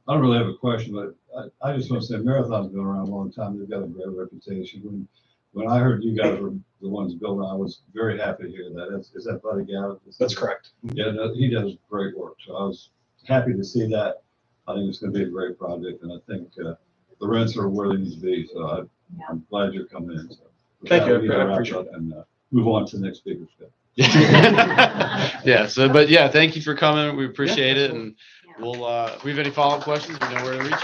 I don't really have a question, but I just want to say Marathon's been around a long time. They've got a great reputation. When I heard you guys were the ones building, I was very happy to hear that. Is that Padraig-Eoin? That's correct. Yeah, he does great work. So I was happy to see that. I think it's going to be a great project, and I think the rents are where they need to be. So I'm glad you're coming in. So Thank you. we need to I wrap appreciate up and move on to the next speaker's. Yeah. So, but yeah, thank you for coming. We appreciate it, and we'll. If we have any follow-up questions, we know where to reach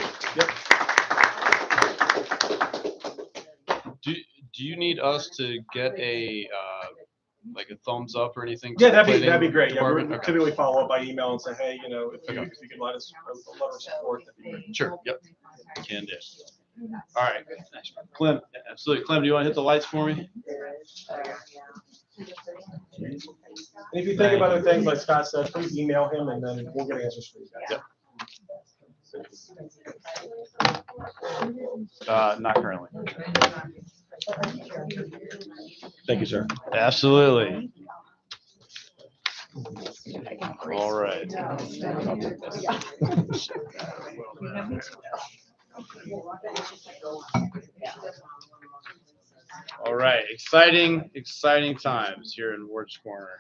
you. Do you need us to get a like a thumbs up or anything? Yeah, that'd be great. Yeah, we Okay. typically follow up by email and say, hey, if you could let us a letter of support, that'd be great. Sure. Yep. Can do. All right. Clem, absolutely. Clem, do you want to hit the lights for me? And if you think of other things, like Scott said, please email him, and then we'll get answers for you guys. Yep. Not currently. Thank you, sir. Absolutely. All right. All right. Exciting times here in Ward's Corner.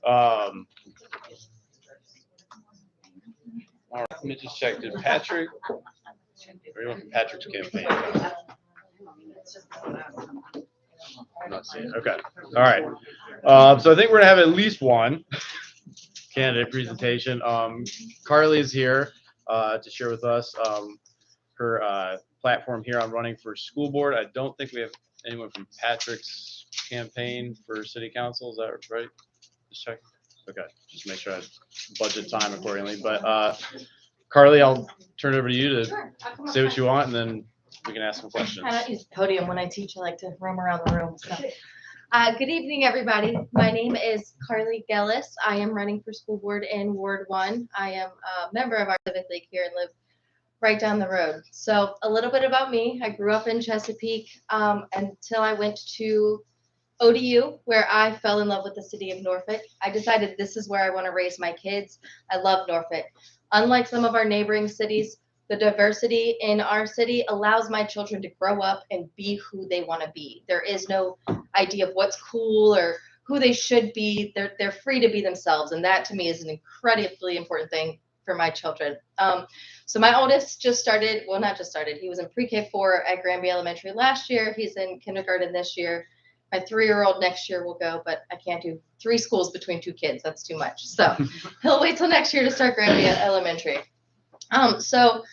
All right, let me just check. Did Patrick? Or you want Patrick's campaign? I'm not seeing it. Okay. All right. So I think we're gonna have at least one candidate presentation. Carly is here to share with us her platform here on running for school board. I don't think we have anyone from Patrick's campaign for city council. Is that right? Just check. Okay. Just make sure I budget time accordingly. But Carly, I'll turn it over to you to say what you want, and then we can ask some questions. I don't use the podium when I teach. I like to roam around the room. So. Good evening, everybody. My name is Carly Gellis. I am running for school board in Ward 1. I am a member of our Civic League here and live right down the road. So a little bit about me. I grew up in Chesapeake until I went to ODU, where I fell in love with the city of Norfolk. I decided this is where I want to raise my kids. I love Norfolk. Unlike some of our neighboring cities, the diversity in our city allows my children to grow up and be who they want to be. There is no idea of what's cool or who they should be. They're free to be themselves, and that to me is an incredibly important thing for my children. So my oldest just started, well, not just started, he was in pre-K 4 at Granby Elementary last year. He's in kindergarten this year. My 3-year-old next year will go, but I can't do 3 schools between 2 kids. That's too much. So he'll wait till next year to start Granby Elementary. So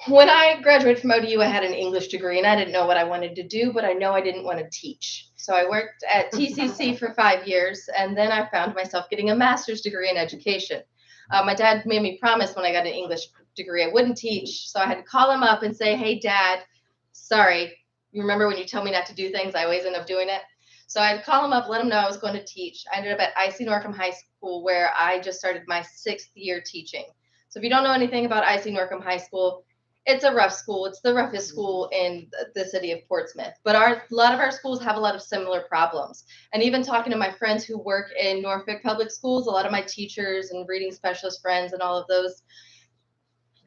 when I graduated from ODU, I had an English degree, and I didn't know what I wanted to do, but I know I didn't want to teach. So I worked at TCC for 5 years, and then I found myself getting a master's degree in education. My dad made me promise when I got an English degree I wouldn't teach, so I had to call him up and say, hey, Dad, sorry. You remember when you tell me not to do things, I always end up doing it. So I'd call him up, let him know I was going to teach. I ended up at IC Norcom High School, where I just started my 6th year teaching. So if you don't know anything about IC Norcom High School, it's a rough school. It's the roughest school in the city of Portsmouth. But a lot of our schools have a lot of similar problems. And even talking to my friends who work in Norfolk public schools, a lot of my teachers and reading specialist friends and all of those,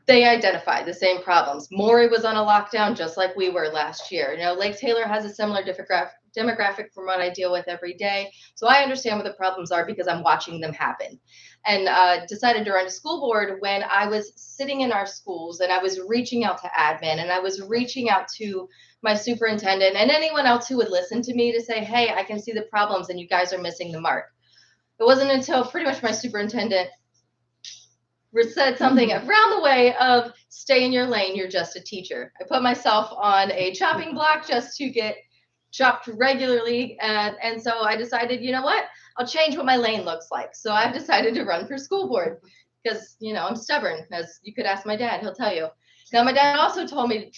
they identified the same problems. Maury was on a lockdown just like we were last year. You know, Lake Taylor has a similar demographic from what I deal with every day. So I understand what the problems are because I'm watching them happen. And decided to run a school board when I was sitting in our schools and I was reaching out to admin and I was reaching out to my superintendent and anyone else who would listen to me to say, hey, I can see the problems and you guys are missing the mark. It wasn't until pretty much my superintendent said something around the way of stay in your lane, you're just a teacher. I put myself on a chopping block just to get chopped regularly. And so I decided, you know what, I'll change what my lane looks like. So I've decided to run for school board because, you know, I'm stubborn, as you could ask my dad, he'll tell you. Now, my dad also told me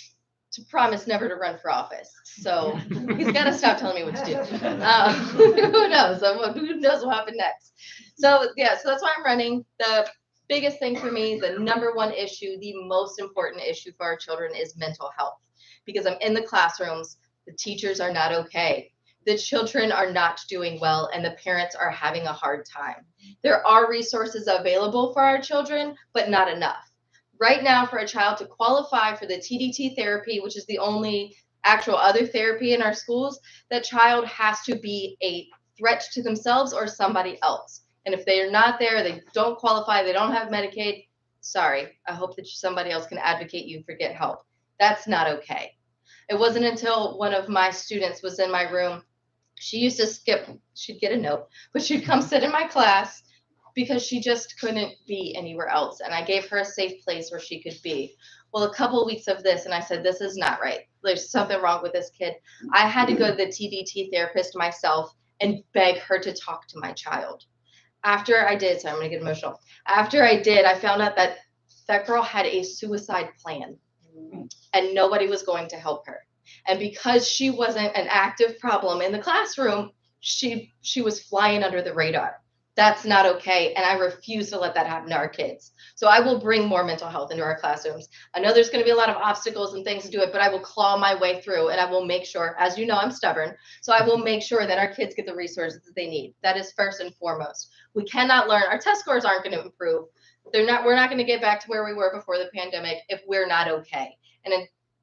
to promise never to run for office. So he's got to stop telling me what to do. Who knows? Who knows what happened next? So, yeah, so that's why I'm running. The biggest thing for me, the number one issue, the most important issue for our children is mental health. Because I'm in the classrooms, the teachers are not okay. The children are not doing well and the parents are having a hard time. There are resources available for our children, but not enough. Right now, for a child to qualify for the TDT therapy, which is the only actual other therapy in our schools, that child has to be a threat to themselves or somebody else. And if they are not there, they don't qualify, they don't have Medicaid, sorry, I hope that somebody else can advocate you for get help. That's not okay. It wasn't until one of my students was in my room, she used to skip, she'd get a note, but she'd come sit in my class because she just couldn't be anywhere else. And I gave her a safe place where she could be. Well, a couple of weeks of this, and I said, this is not right. There's something wrong with this kid. I had to go to the TDT therapist myself and beg her to talk to my child. After I did, so I'm gonna get emotional. After I did, I found out that that girl had a suicide plan and nobody was going to help her. And because she wasn't an active problem in the classroom, she was flying under the radar. That's not okay. And I refuse to let that happen to our kids. So I will bring more mental health into our classrooms. I know there's going to be a lot of obstacles and things to do it, but I will claw my way through and I will make sure, as you know, I'm stubborn. So I will make sure that our kids get the resources that they need. That is first and foremost. We cannot learn. Our test scores aren't going to improve. We're not going to get back to where we were before the pandemic if we're not okay. And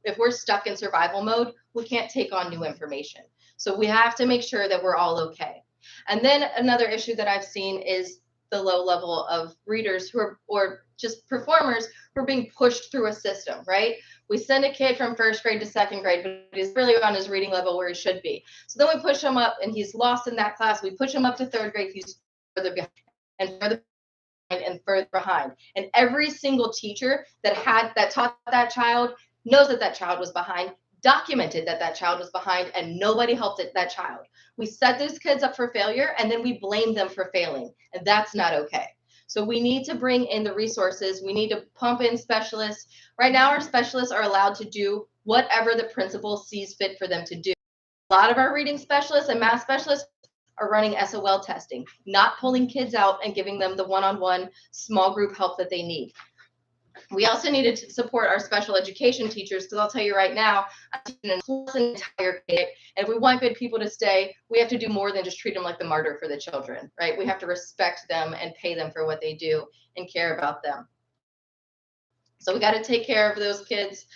if we're stuck in survival mode, we can't take on new information. So we have to make sure that we're all okay. And then another issue that I've seen is the low level of readers who are, or just performers who are being pushed through a system, right? We send a kid from first grade to second grade, but he's really on his reading level where he should be. So then we push him up and he's lost in that class. We push him up to third grade, he's further behind and further and further behind. And every single teacher that taught that child knows that that child was behind, documented that that child was behind, and nobody helped that child. We set those kids up for failure and then we blame them for failing, and that's not okay. So we need to bring in the resources. We need to pump in specialists. Right now, our specialists are allowed to do whatever the principal sees fit for them to do. A lot of our reading specialists and math specialists are running SOL testing, not pulling kids out and giving them the one-on-one small group help that they need. We also needed to support our special education teachers, because I'll tell you right now, I'm teaching an entire kid, and if we want good people to stay, we have to do more than just treat them like the martyr for the children, right? We have to respect them and pay them for what they do and care about them. So we got to take care of those kids.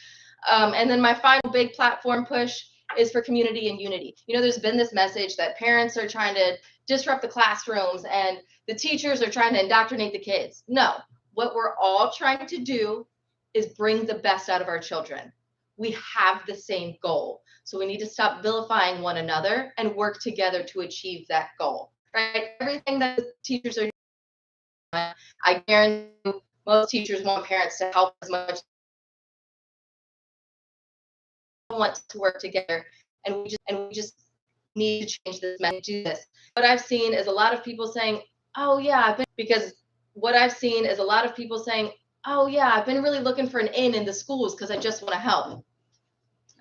And then my final big platform push is for community and unity. You know, there's been this message that parents are trying to disrupt the classrooms and the teachers are trying to indoctrinate the kids. No. What we're all trying to do is bring the best out of our children. We have the same goal. So we need to stop vilifying one another and work together to achieve that goal, right? Everything that the teachers are doing, I guarantee you, most teachers want parents to help as much. Want to work together, and we just need to change this message, do this. What I've seen is a lot of people saying, oh yeah, what I've seen is a lot of people saying, oh yeah, I've been really looking for an in the schools because I just want to help.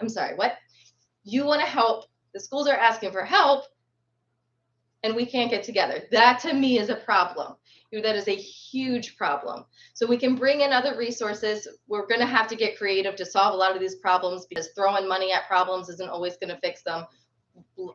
I'm sorry, what? You want to help, the schools are asking for help, and we can't get together. That to me is a problem. That is a huge problem. So we can bring in other resources. We're going to have to get creative to solve a lot of these problems because throwing money at problems isn't always going to fix them.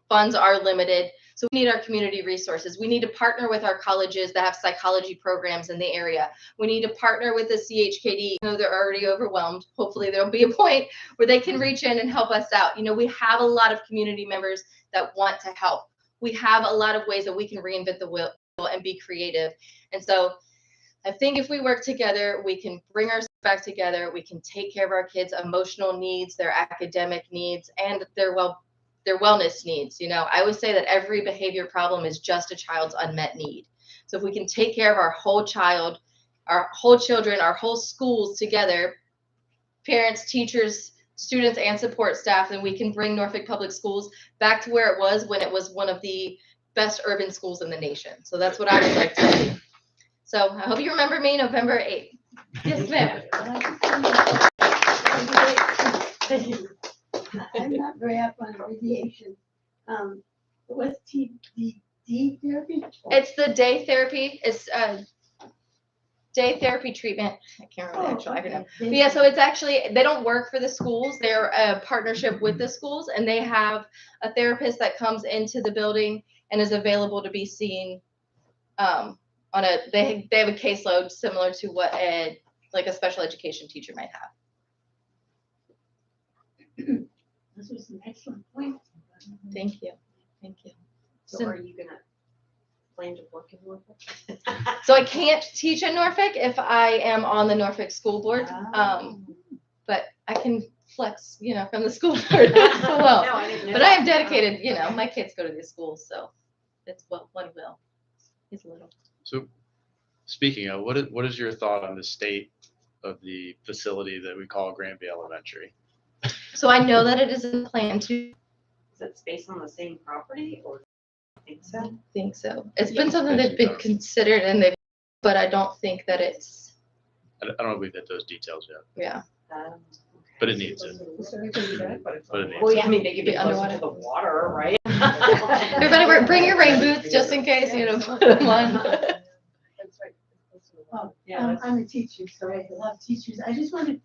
Funds are limited. So we need our community resources. We need to partner with our colleges that have psychology programs in the area. We need to partner with the CHKD. I know they're already overwhelmed. Hopefully there'll be a point where they can reach in and help us out. We have a lot of community members that want to help. We have a lot of ways that we can reinvent the wheel and be creative. And so I think if we work together, we can bring ourselves back together. We can take care of our kids' emotional needs, their academic needs, and their wellness needs. I always say that every behavior problem is just a child's unmet need. So if we can take care of our whole child, our whole children, our whole schools together, parents, teachers, students, and support staff, then we can bring Norfolk Public Schools back to where it was when it was one of the best urban schools in the nation. So that's what I would like to see. So I hope you remember me November 8th. Yes, ma'am. I'm not very up on abbreviation. What's TDD therapy? It's the day therapy. It's day therapy treatment. I can't remember the actual acronym. But yeah, so it's actually, they don't work for the schools. They're a partnership with the schools, and they have a therapist that comes into the building and is available to be seen they have a caseload similar to what a special education teacher might have. This was an excellent point. Thank you. Thank you. So are you gonna plan to work in Norfolk? So I can't teach in Norfolk if I am on the Norfolk School Board, but I can flex, from the school board as well. No, I didn't know But I that. am dedicated, my kids go to these schools, so it's one will. He's little. So speaking of, what is your thought on the state of the facility that we call Granby Elementary? So I know that it is in plan to. Is it spaced on the same property or? I think so. I think so. It's been something that's been considered but I don't think that it's. I don't know if we've hit those details yet, Yeah. but it needs it. But it needs Well, it. yeah, I mean, they could be closer Underwater. to the water, right? Everybody bring your rain boots just in case, put them on. I'm a teacher, so I love teachers. I just wanted